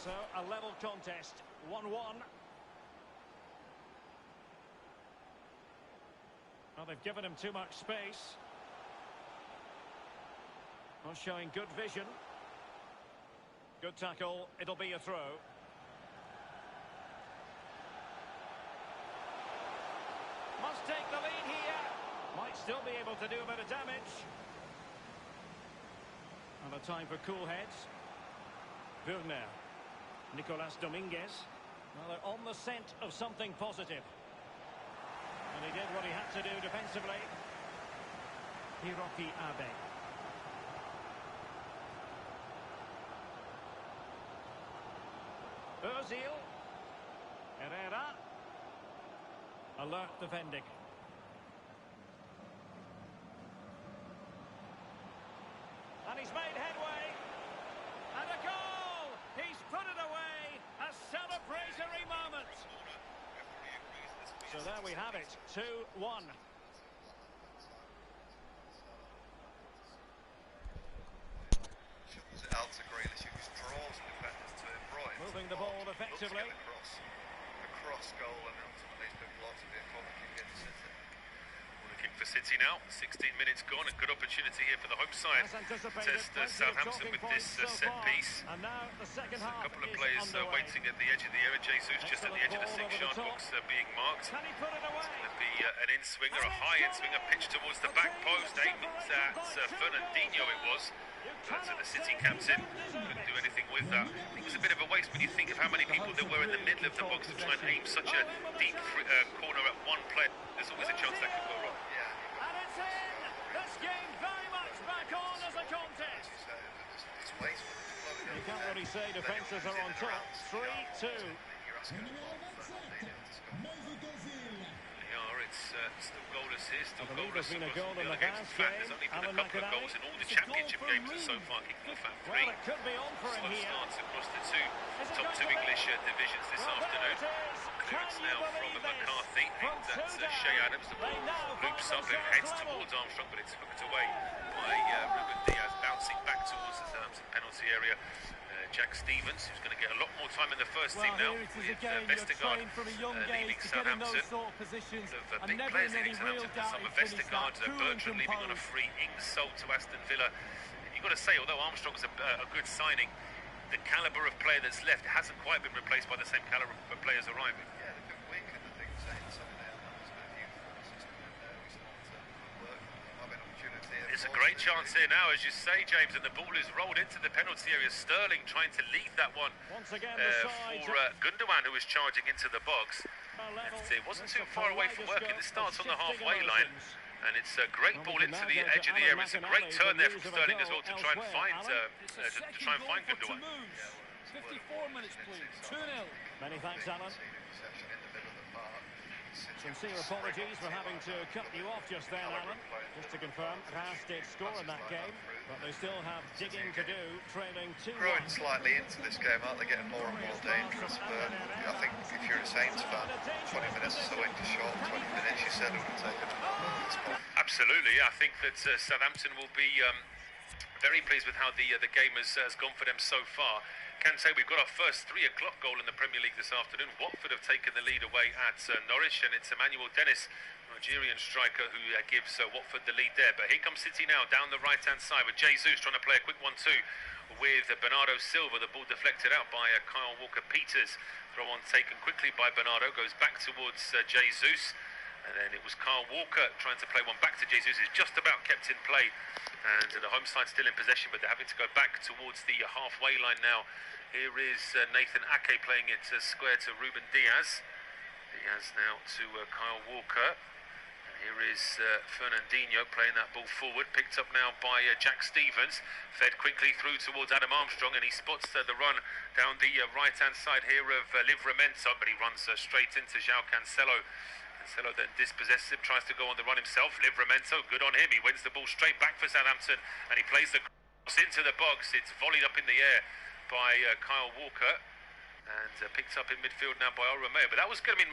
So, a level contest, 1-1. Well, they've given him too much space. Not showing good vision. Good tackle, it'll be a throw. Must take the lead here. Might still be able to do a bit of damage. And a time for cool heads. Werner. Nicolas Dominguez. Well, they're on the scent of something positive. And he did what he had to do defensively. Hiroki Abe. Ozil. Herrera. Alert defending. And he's made headway. And a goal! He's put it away. A celebratory moment. So there we have it. 2-1. Out to Grealish, who just draws defenders to him right. Moving the ball effectively. Across goal, and ultimately it's been blocked to be a corner kick against City. Kick for City now, 16 minutes gone, a good opportunity here for the home side to test Southampton with this set piece. And now the second half. A couple of players waiting at the edge of the area. Jesus just at the edge of the 6-yard box being marked. Can he put it away? It's going to be an in-swinger, a high in-swinger pitch towards the back post, aimed at Fernandinho it was. To the City captain, couldn't do anything with that. I think it was a bit of a waste when you think of how many people there were in the middle of the box to try and aim such a deep corner at one player. There's always a chance that could go wrong. And it's in! This game very much back on as a contest. You can't really say defences are on top. 3-2. It's still goalless here, still goalless. There's been a goal in the last game. There's only been a couple of goals in all the championship games so far, kicking off at 3. Well, it could be on for him here. Slow starts across the top two English divisions this afternoon. Clearance now from McCarthy, aimed at Shea Adams. The ball loops up and heads towards Armstrong, but it's hooked away by Ruben Diaz, bouncing back towards the Southampton penalty area. Jack Stevens, who's going to get a lot more time in the first team now, with Vestergaard leaving Southampton. Big players leaving Southampton for some of Vestergaard, Bertrand leaving on a free, Ings sold to Aston Villa. You've got to say, although Armstrong's a good signing, the calibre of player that's left hasn't quite been replaced by the same calibre of players arriving. Yeah, they've been weak in the thing, saying some of their numbers, but a few system in there, we start to work. Might be an opportunity. It's a great chance here now, as you say, James, and the ball is rolled into the penalty area. Sterling trying to lead that one once again, for Gundogan, who was charging into the box. And it wasn't too far away from working. It starts on the halfway line, and it's a great ball into the edge of the area. It's a great turn there from Sterling as well to try and find Gundogan. 54 minutes played, 2-0. Many thanks, Alan. Sincere apologies for having to cut you off just then, Alan. Just to confirm, Reims did score in that game, but they still have digging to do, trailing 2-1. Growing slightly into this game, aren't they? Getting more and more dangerous, but I think if you're a Saints fan, 20 minutes or so into short, 20 minutes, you said it would have taken. Absolutely, I think that Southampton will be very pleased with how the game has gone for them so far. Can say we've got our first 3 o'clock goal in the Premier League this afternoon. Watford have taken the lead away at Norwich, and it's Emmanuel Dennis, Nigerian striker, who gives Watford the lead there. But here comes City now down the right-hand side with Jesus trying to play a quick 1-2 with Bernardo Silva. The ball deflected out by Kyle Walker-Peters. Throw on taken quickly by Bernardo, goes back towards Jesus. And then it was Kyle Walker trying to play one back to Jesus. He's just about kept in play. And the home side still in possession, but they're having to go back towards the halfway line now. Here is Nathan Ake playing it square to Ruben Diaz. Diaz now to Kyle Walker. And here is Fernandinho playing that ball forward. Picked up now by Jack Stevens. Fed quickly through towards Adam Armstrong, and he spots the run down the right-hand side here of Livramento, but he runs straight into João Cancelo. Cancelo then dispossesses him, tries to go on the run himself. Livramento, good on him. He wins the ball straight back for Southampton, and he plays the cross into the box. It's volleyed up in the air by Kyle Walker. and picked up in midfield now by Romeo. But that was going to mean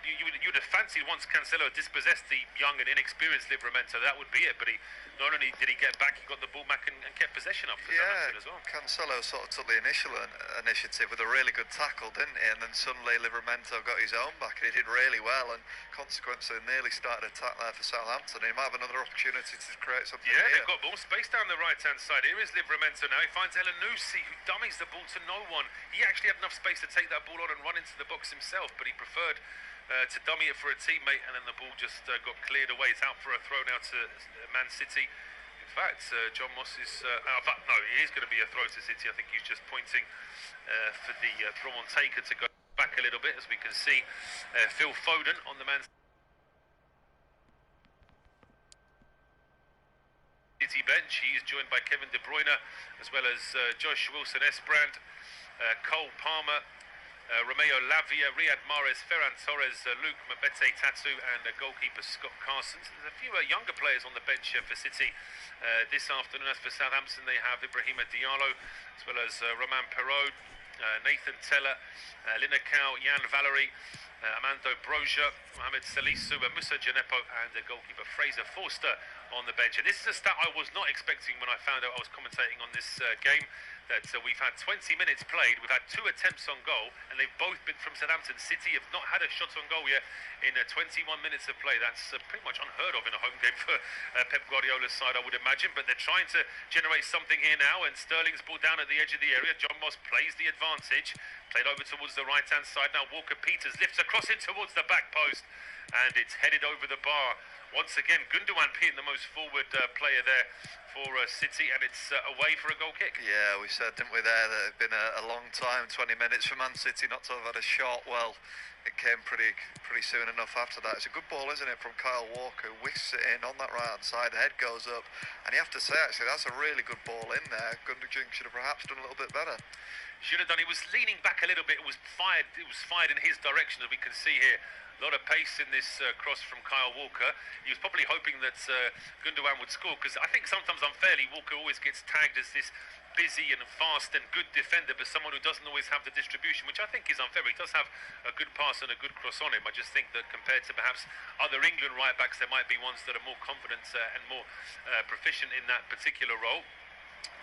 you'd have fancied once Cancelo dispossessed the young and inexperienced Livramento, that would be it. But not only did he get back, he got the ball back and kept possession up for Southampton as well. Cancelo sort of took the initial initiative with a really good tackle, didn't he? And then suddenly Livramento got his own back, and he did really well, and consequently nearly started attack there for Southampton. He might have another opportunity to create something. Yeah, they've got more space down the right-hand side. Here is Livramento now. He finds Elanusi, who dummies the ball to no one. He actually had enough space to take that ball on and run into the box himself, but he preferred to dummy it for a teammate, and then the ball just got cleared away. It's out for a throw now to Man City. In fact, John Moss is no, it is going to be a throw to City. I think he's just pointing for the throw on taker to go back a little bit, as we can see Phil Foden on the Man City bench. He is joined by Kevin De Bruyne, as well as Josh Wilson-Esperand, Cole Palmer, Romeo Lavia, Riyad Mahrez, Ferran Torres, Luke Mbete Tatu, and goalkeeper Scott Carson. So there's a few younger players on the bench for City this afternoon. As for Southampton, they have Ibrahima Diallo, as well as Romain Perraud, Nathan Teller, Lineker, Jan Valery, Armando Broja, Mohamed Salisu, Musa Djenepo, and goalkeeper Fraser Forster on the bench. And this is a stat I was not expecting when I found out I was commentating on this game, that we've had 20 minutes played, we've had 2 attempts on goal, and they've both been from Southampton. City have not had a shot on goal yet in 21 minutes of play. That's pretty much unheard of in a home game for Pep Guardiola's side, I would imagine, but they're trying to generate something here now, and Sterling's ball down at the edge of the area. John Moss plays the advantage, played over towards the right-hand side. Now Walker-Peters lifts across in towards the back post, and it's headed over the bar. Once again, Gundogan being the most forward player there for City, and it's away for a goal kick. Yeah, we said, didn't we, there, that it had been a long time, 20 minutes for Man City not to have had a shot. Well, it came pretty soon enough after that. It's a good ball, isn't it, from Kyle Walker, whisks it in on that right-hand side, the head goes up, and you have to say, actually, that's a really good ball in there. Gundogan should have perhaps done a little bit better. Should have done. He was leaning back a little bit. It was fired in his direction, as we can see here. A lot of pace in this cross from Kyle Walker. He was probably hoping that Gundogan would score, because I think sometimes unfairly Walker always gets tagged as this busy and fast and good defender, but someone who doesn't always have the distribution, which I think is unfair. He does have a good pass and a good cross on him. I just think that compared to perhaps other England right-backs, there might be ones that are more confident and more proficient in that particular role.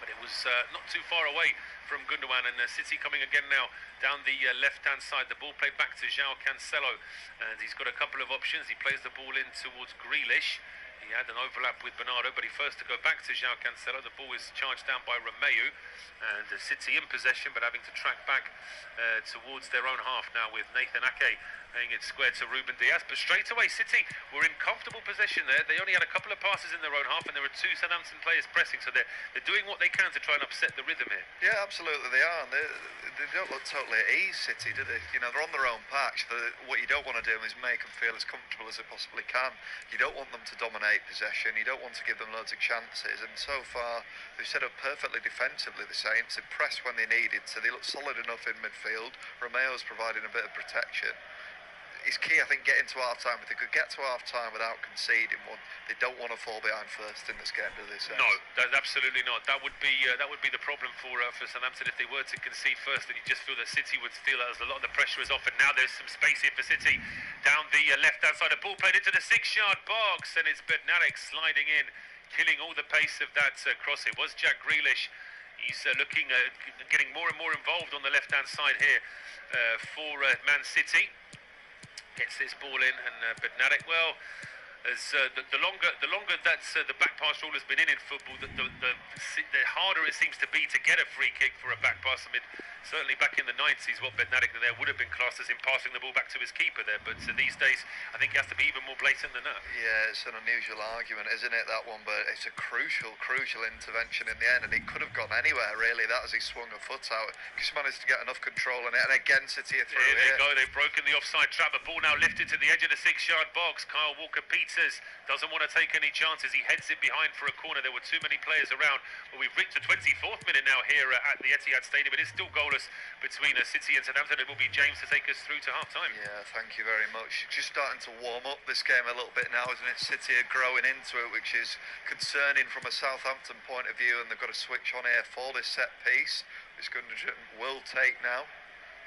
But it was not too far away from Gundogan, and City coming again now down the left-hand side. The ball played back to João Cancelo, and he's got a couple of options. He plays the ball in towards Grealish. He had an overlap with Bernardo, but he first to go back to João Cancelo. The ball is charged down by Romeu, and City in possession, but having to track back towards their own half now, with Nathan Ake playing it square to Ruben Diaz. But straight away, City were in comfortable possession there. They only had a couple of passes in their own half, and there were 2 Southampton players pressing, so they're doing what they can to try and upset the rhythm here. Yeah, absolutely they are. They don't look totally at ease, City, do they? You know, they're on their own patch. What you don't want to do is make them feel as comfortable as they possibly can. You don't want them to dominate possession. You don't want to give them loads of chances. And so far, they've set up perfectly defensively, the Saints. They pressed when they needed to. They look solid enough in midfield. Romeo's providing a bit of protection. It's key, I think, getting to half-time. If they could get to half-time without conceding one, they don't want to fall behind first in this game, do they? No, absolutely not. That would be the problem for Southampton if they were to concede first. And you just feel that City would feel as a lot of the pressure is off. And now there's some space here for City down the left-hand side. The ball played into the 6-yard box, and it's Bednarek sliding in, killing all the pace of that cross. It was Jack Grealish. He's looking, getting more and more involved on the left-hand side here for Man City. Gets this ball in, and Bednarek, well, as the longer that the back pass rule has been in football, the harder it seems to be to get a free kick for a back pass. I mean, certainly back in the 90s, what Bednarek there would have been classed as in passing the ball back to his keeper there. But these days, I think it has to be even more blatant than that. Yeah, it's an unusual argument, isn't it, that one? But it's a crucial intervention in the end, and it could have gone anywhere, really, that as he swung a foot out. Just managed to get enough control on it, and again, City are through. There they go, they've broken the offside trap. The ball now lifted to the edge of the 6-yard box. Kyle Walker-Peters doesn't want to take any chances. He heads it behind for a corner. There were too many players around. But we've reached the 24th minute now here at the Etihad Stadium. It is still goalless between City and Southampton. It will be James to take us through to half-time. Yeah, thank you very much. Just starting to warm up this game a little bit now, isn't it? City are growing into it, which is concerning from a Southampton point of view, and they've got to switch on here for this set piece, which Gundogan will take now.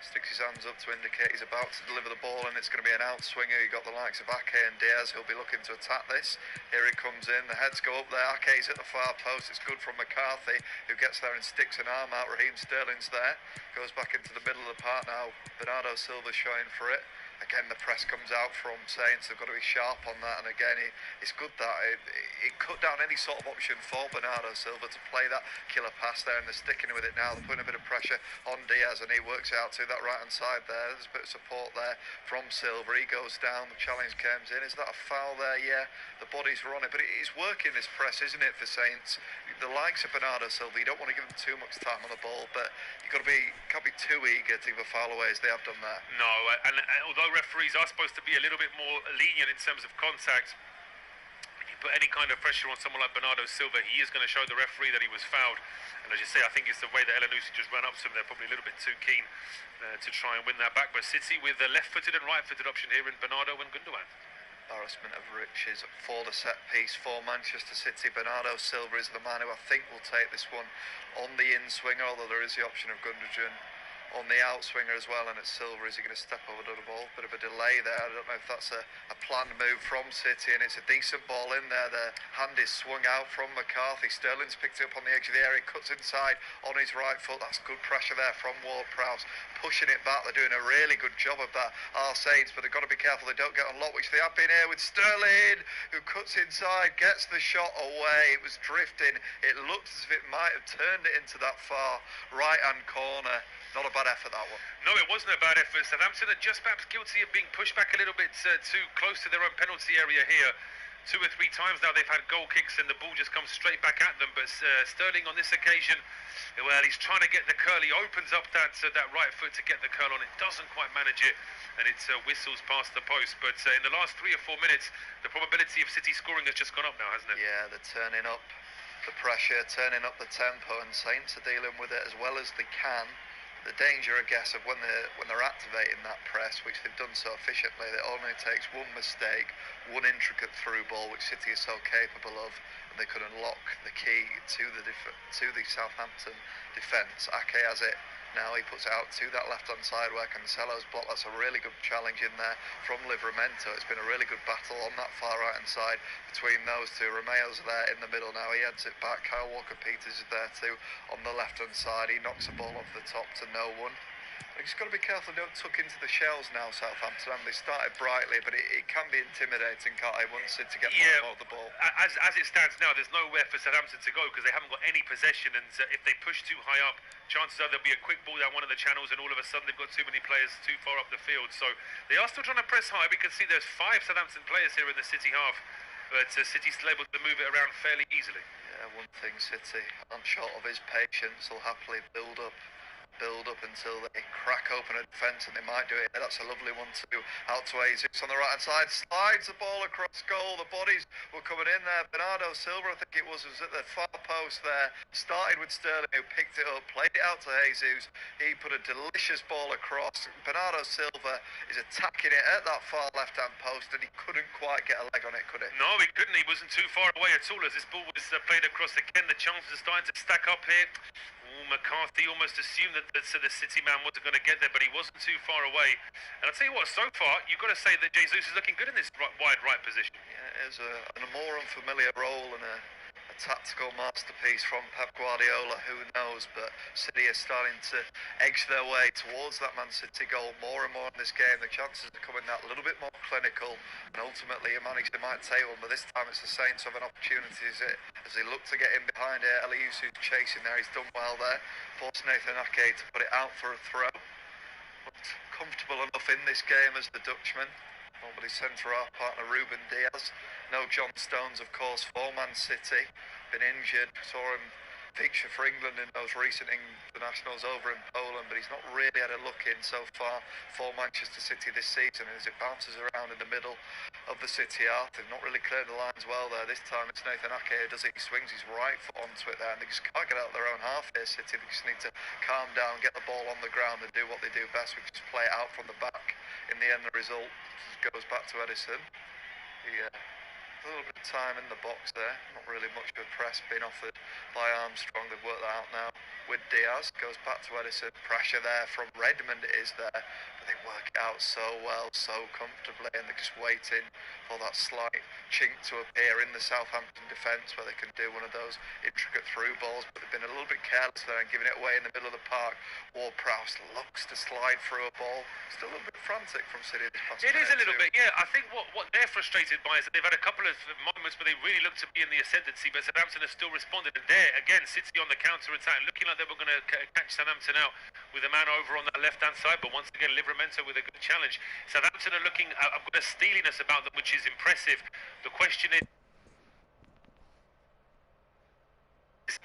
Sticks his hands up to indicate he's about to deliver the ball, and it's going to be an outswinger. You've got the likes of Ake and Diaz who'll be looking to attack this. Here it comes in, the heads go up there. Ake's at the far post, it's good from McCarthy, who gets there and sticks an arm out. Raheem Sterling's there, goes back into the middle of the park now. Bernardo Silva showing for it. Again, the press comes out from Saints. They've got to be sharp on that. And again, it's good that it cut down any sort of option for Bernardo Silva to play that killer pass there. And they're sticking with it now. They're putting a bit of pressure on Diaz, and he works out to that right-hand side there. There's a bit of support there from Silva. He goes down. The challenge comes in. Is that a foul there? Yeah, the bodies were on it. But it's working, this press, isn't it, for Saints? The likes of Bernardo Silva, you don't want to give them too much time on the ball, but you've got to can't be too eager to give a foul away as they have done there. No, and although referees are supposed to be a little bit more lenient in terms of contact, when you put any kind of pressure on someone like Bernardo Silva, he is going to show the referee that he was fouled. And as you say, I think it's the way that Elanusi just ran up to him. They're probably a little bit too keen to try and win that back. But City with the left-footed and right-footed option here in Bernardo and Gundogan. Embarrassment of riches for the set piece for Manchester City. Bernardo Silva is the man who I think will take this one on the in-swinger, although there is the option of Gundogan on the outswinger as well, and it's Silva. Is he going to step over to the ball? Bit of a delay there. I don't know if that's a planned move from City, and it's a decent ball in there. The hand is swung out from McCarthy. Sterling's picked it up on the edge of the area, cuts inside on his right foot. That's good pressure there from Ward-Prowse, pushing it back. They're doing a really good job of that, our Saints, but they've got to be careful they don't get unlocked, which they have been here with Sterling, who cuts inside, gets the shot away. It was drifting. It looked as if it might have turned it into that far right-hand corner. Not a bad effort, that one. No, it wasn't a bad effort. Southampton are just perhaps guilty of being pushed back a little bit too close to their own penalty area here. 2 or 3 times now they've had goal kicks and the ball just comes straight back at them. But Sterling on this occasion, well, he's trying to get the curl. He opens up that right foot to get the curl on. It doesn't quite manage it, and it whistles past the post. But in the last 3 or 4 minutes, the probability of City scoring has just gone up now, hasn't it? Yeah, they're turning up the pressure, turning up the tempo, and Saints are dealing with it as well as they can. The danger, I guess, of when they're activating that press, which they've done so efficiently, it only takes one mistake, one intricate through ball, which City is so capable of, and they could unlock the key to the Southampton defence. Ake has it now. He puts it out to that left-hand side where Cancelo's blocked. That's a really good challenge in there from Livramento. It's been a really good battle on that far right-hand side between those two. Romeo's there in the middle now. He heads it back. Kyle Walker-Peters is there too on the left-hand side. He knocks the ball off the top to no one. You've just got to be careful, don't tuck into the shells now, Southampton. They started brightly, but it can be intimidating, can't it, once to get more of the ball. As it stands now, there's nowhere for Southampton to go because they haven't got any possession, and if they push too high up, chances are there'll be a quick ball down one of the channels, and all of a sudden they've got too many players too far up the field. So they are still trying to press high. We can see there's 5 Southampton players here in the City half, but City's still able to move it around fairly easily. Yeah, one thing City aren't short of his patience. Will happily build up until they crack open a defence, and they might do it. That's a lovely one too. Out to Jesus on the right-hand side, slides the ball across goal. The bodies were coming in there. Bernardo Silva, I think it was at the far post there. Started with Sterling, who picked it up, played it out to Jesus. He put a delicious ball across. Bernardo Silva is attacking it at that far left-hand post, and he couldn't quite get a leg on it, could he? No, he couldn't. He wasn't too far away at all as this ball was played across again. The chances are starting to stack up here. McCarthy almost assumed that the City man wasn't going to get there, but he wasn't too far away. And I'll tell you what, so far, you've got to say that Jesus is looking good in this wide right position. Yeah, it is a more unfamiliar role and a tactical masterpiece from Pep Guardiola, who knows, but City are starting to edge their way towards that Man City goal more and more in this game. The chances are coming that little bit more clinical, and ultimately a manager might take one, but this time it's the Saints have an opportunity as they look to get in behind it. Eliusu's chasing there, he's done well there, forced Nathan Ake to put it out for a throw. Looked comfortable enough in this game as the Dutchman. Nobody sent for our partner Ruben Diaz. No John Stones, of course, for Man City. Been injured. Saw him feature for England in those recent internationals over in Poland, but he's not really had a look in so far for Manchester City this season. As it bounces around in the middle of the City half, they've not really cleared the lines well there. This time it's Nathan Ake who does it. He swings his right foot onto it there, and they just can't get out of their own half here, City. They just need to calm down, get the ball on the ground and do what they do best, which is play it out from the back. In the end, the result goes back to Edison. He A little bit of time in the box there. Not really much of a press being offered by Armstrong. They've worked that out now with Diaz. Goes back to Edison. Pressure there from Redmond is there. But they work it out so well, so comfortably. And they're just waiting for that slight chink to appear in the Southampton defence where they can do one of those intricate through balls. But they've been a little bit careless there and giving it away in the middle of the park. Ward-Prowse looks to slide through a ball. Still a little bit frantic from City this past It is a little bit, yeah. I think what they're frustrated by is that they've had a couple of moments where they really look to be in the ascendancy, but Southampton have still responded. And there, again, City on the counter-attack, looking like they were going to catch Southampton out with a man over on that left-hand side, but once again, Livramento with a good challenge. Southampton are looking, I've got a steeliness about them, which is impressive. The question is,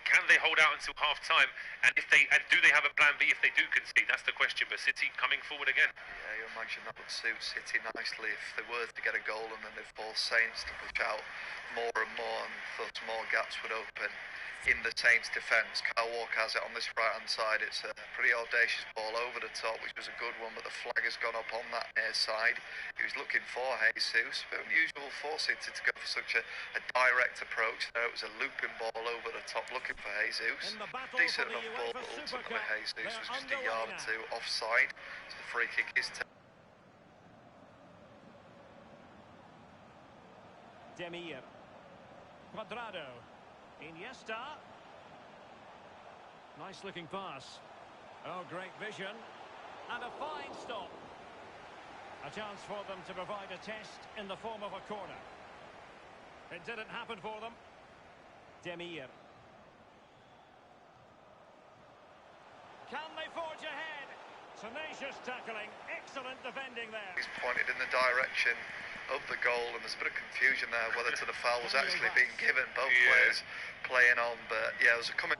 can they hold out until half-time? And do they have a plan B if they do concede? That's the question. But City coming forward again. Yeah, you imagine that would suit City nicely if they were to get a goal and then they force Saints to push out more and more, and thus more gaps would open in the Saints' defence. Kyle Walker has it on this right-hand side. It's a pretty audacious ball over the top, which was a good one, but the flag has gone up on that near side. He was looking for Jesus. A bit unusual for City to go for such a direct approach there. It was a looping ball over the top, looking for Jesus. Decent enough ball, but ultimately Jesus was just a yard or two offside. So the free kick is taken. Demir. Cuadrado. Iniesta. Nice looking pass. Oh, great vision. And a fine stop. A chance for them to provide a test in the form of a corner. It didn't happen for them. Demir. Can they forge ahead? Tenacious tackling. Excellent defending there. He's pointed in the direction of the goal, and there's a bit of confusion there whether to the foul was actually being given. Both players playing on, but yeah, it was a coming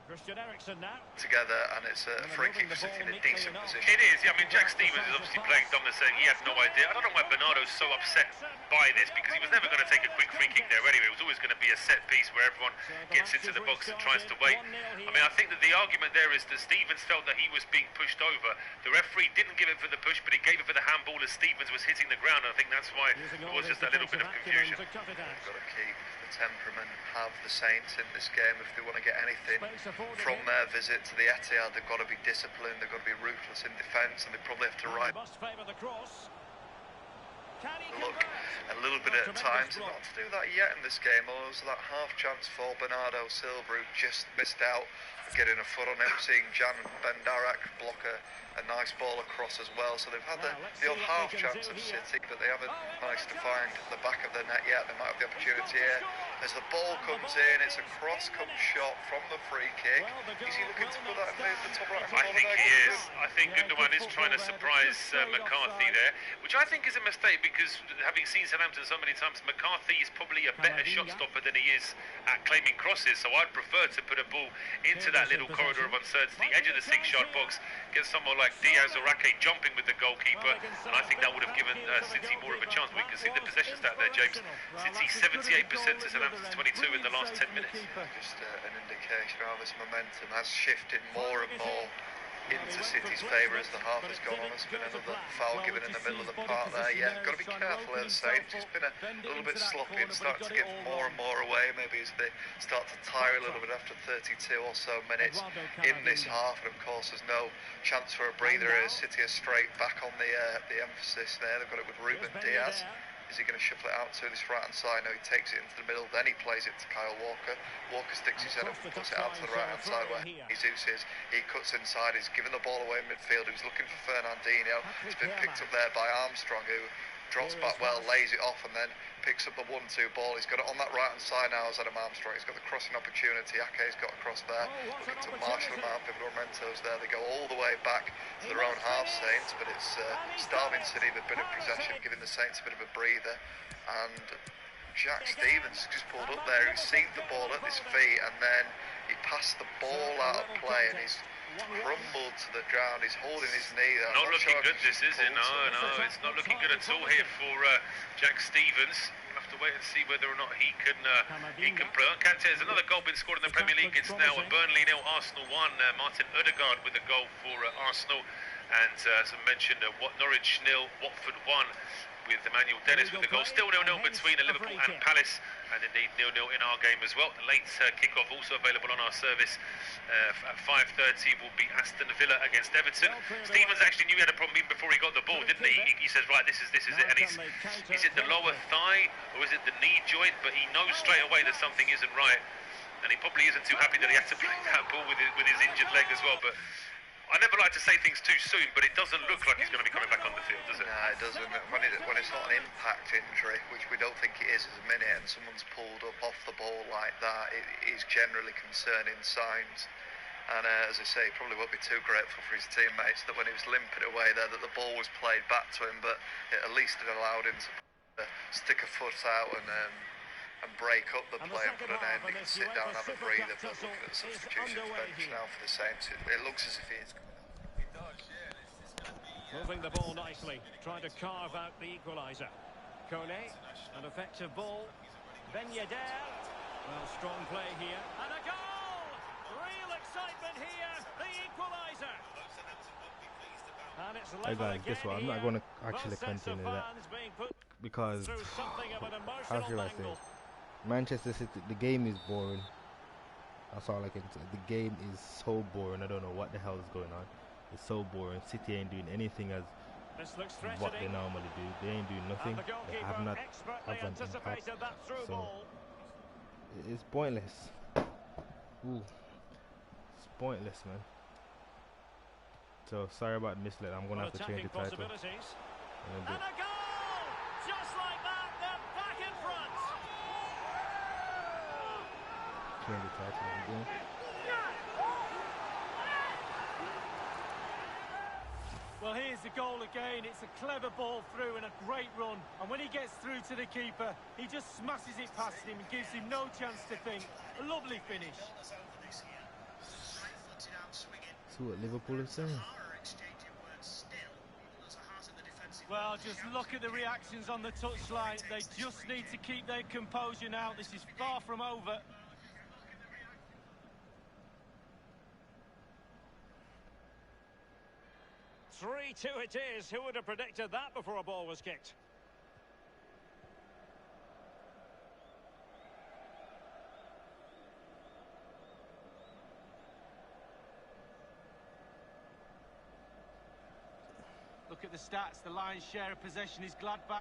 together, and it's a free kick for City in a decent position. It is. I mean, Jack Stevens is obviously playing dumb and saying he had no idea. I don't know why Bernardo's so upset by this, because he was never going to take a quick free kick there anyway. It was always going to be a set piece where everyone gets into the box and tries to wait. I mean, I think that the argument there is that Stevens felt that he was being pushed over. The referee didn't give it for the push, but he gave it for the handball as Stevens was hitting the ground. And I think that's why there was just a little bit of confusion. They've got to keep the temperament, have the Saints in this game if they want to get anything from their visit to the Etihad. They've got to be disciplined, they've got to be ruthless in defence, and they probably have to ride. Look, a little bit at times, not to do that yet in this game. There was that half chance for Bernardo Silva, who just missed out getting a foot on him, seeing Jan Bendarak block a nice ball across as well. So they've had the odd half chance of City, but they haven't managed to find the back of the net yet. They might have the opportunity here. As the ball comes in, it's a cross-come shot from the free kick. Is he looking to put that in the top right-hand corner? I think he is. I think Gundogan is trying to surprise McCarthy there, which I think is a mistake, because having seen Southampton so many times, McCarthy is probably a better shot stopper than he is at claiming crosses. So I'd prefer to put a ball into that little corridor of uncertainty, edge of the 6-yard box, get someone like Diaz or Ake jumping with the goalkeeper, and I think that would have given City more of a chance. We can see the possession stat there, James. City 78% to Southampton's 22 in the last 10 minutes. Just an indication of how this momentum has shifted more and more into City's favour as the half has gone on. There's been another foul given in the middle of the park there. Yeah, got to be careful of the Saints. It's been a little bit sloppy and starting to give more and more away, maybe as they start to tire a little bit after 32 or so minutes in this half. And of course there's no chance for a breather as City are straight back on the emphasis there. They've got it with Ruben Diaz. Is he going to shuffle it out to this right-hand side? No, he takes it into the middle, then he plays it to Kyle Walker. Walker sticks his head up and puts it out to the right-hand side where Jesus is. He cuts inside, he's given the ball away in midfield. He was looking for Fernandinho. It's been picked up there by Armstrong, who drops back well, lays it off, and then picks up the 1-2 ball. He's got it on that right-hand side now as Adam Armstrong. He's got the crossing opportunity. Ake's got across there. Looking to marshal him out. Livramento's there. They go all the way back to their own half, Saints, but it's starving City with a bit of possession, giving the Saints a bit of a breather. And Jack Stevens just pulled up there. He's seen the ball at his feet, and then he passed the ball out of play, and he's crumbled to the ground. He's holding his knee there. Not looking good, this is it? No, it's not looking good at all here for Jack Stevens. We'll have to wait and see whether or not he can play. There's another goal been scored in the Premier League. It's now Burnley 0, Arsenal 1. Martin Ødegaard with a goal for Arsenal. And as I mentioned, Norwich 0, Watford 1. with Emmanuel Dennis with the goal. Still 0-0 between Liverpool and Palace, and indeed 0-0 in our game as well. The late kick-off also available on our service at 5:30 will be Aston Villa against Everton. Stevens actually knew he had a problem even before he got the ball, didn't he? He says, right, this is it, and is it the lower thigh or is it the knee joint? But he knows straight away that something isn't right, and he probably isn't too happy that he had to play that ball with his injured leg as well. But I never like to say things too soon, but it doesn't look like he's going to be coming back on the field, does it? No, it doesn't. When it's not an impact injury, which we don't think it is at the minute, and someone's pulled up off the ball like that, it is generally concerning signs. And as I say, he probably won't be too grateful for his teammates that when he was limping away there, that the ball was played back to him, but at least it allowed him to stick a foot out and break up the play and put an end. He can sit down and have a breather, but looking at the substitution bench now for the Saints, it looks as if he is coming up. Moving the ball nicely, trying to carve out the equaliser. Kone, an effective ball. Ben Yedder, well, strong play here. And a goal! Real excitement here, the equaliser. And it's Hey level guys, again guess what? I'm not here. going to actually continue that because how should I say it? Manchester City, the game is boring. That's all I can say. The game is so boring. I don't know what the hell is going on. It's so boring. City ain't doing anything as what they normally do. They ain't doing nothing. They have not have an impact. So it's pointless. Ooh, it's pointless, man. So sorry about the mislead. I'm gonna have to change the title. And a goal! Just like that, they're back in front. Change the title again. Well, here's the goal again. It's a clever ball through and a great run. And when he gets through to the keeper, he just smashes it past him and gives him no chance to think. A lovely finish. See what Liverpool is saying. Well, just look at the reactions on the touchline. They just need to keep their composure now. This is far from over. Three-two it is. Who would have predicted that before a ball was kicked? Look at the stats. The lion's share of possession is Gladbach.